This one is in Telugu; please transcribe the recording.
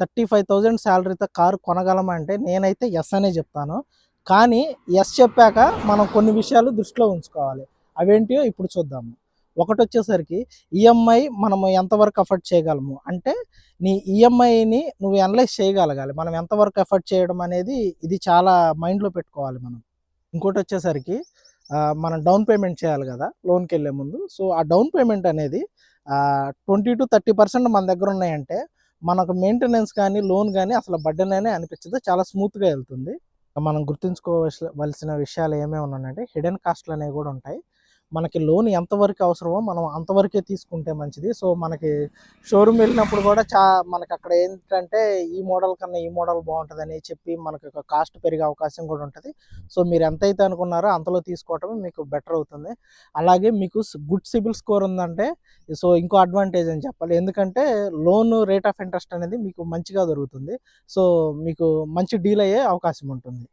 35,000 శాలరీతో కారు కొనగలమా అంటే నేనైతే యెస్ అనే చెప్తాను. కానీ యెస్ చెప్పాక మనం కొన్ని విషయాలు దృష్టిలో ఉంచుకోవాలి. అవేంటియో ఇప్పుడు చూద్దాము. ఒకటొచ్చేసరికి ఈఎంఐ మనము ఎంతవరకు అఫోర్డ్ చేయగలము. అంటే నీ ఈఎంఐని నువ్వు అనలైజ్ చేయగలగాలి. మనం ఎంతవరకు ఎఫర్ట్ చేయడం అనేది ఇది చాలా మైండ్‌లో పెట్టుకోవాలి మనం. ఇంకోటొచ్చేసరికి మనం డౌన్ పేమెంట్ చేయాలి గదా! లోన్‌కెళ్ళే ముందు. సో, ఆ డౌన్ పేమెంట్ అనేది 20-30% మన దగ్గరున్నాయంటే, మనకు మెయింటెనెన్స్ కానీ, లోన్ గానీ అసలు బర్డెన్ అనే అనిపించదు. చాలా స్మూత్‌గా ఎళ్తుంది. మనం వలసిన విషయాలు ఏమేమి ఉన్నాయంటే, హిడెన్ కాస్ట్‌లనేవి గూడా ఉంటాయి. మనకి లోన్ ఎంతవరకు అవసరమో మనం అంతవరకే తీసుకుంటే మంచిది. సో, మనకి షోరూమ్ వెళ్ళినప్పుడు గూడా మనకక్కడ ఏంటంటే, ఈ మోడల్ కన్నా ఈ మోడల్ బావుంటదని చెప్పి మనకి ఒక కాస్ట్ పెరిగే అవకాశం గూడా ఉంటది. సో, మీరు ఎంతైతే అనుకున్నారో అంతలో తీసుకోవటమే మీకు బెటర్ అవుతుంది. అలాగే మీకు గుడ్ సిబిల్ స్కోర్ ఉందంటే, సో, ఇంకో అడ్వాంటేజ్ అని చెప్పాలి. ఎందుకంటే, లోన్ రేట్ ఆఫ్ ఇంట్రెస్ట్ అనేది మీకు మంచిగా దొరుకుతుంది. సో, మీకు మంచి డీల్ అయ్యే అవకాశం ఉంటుంది.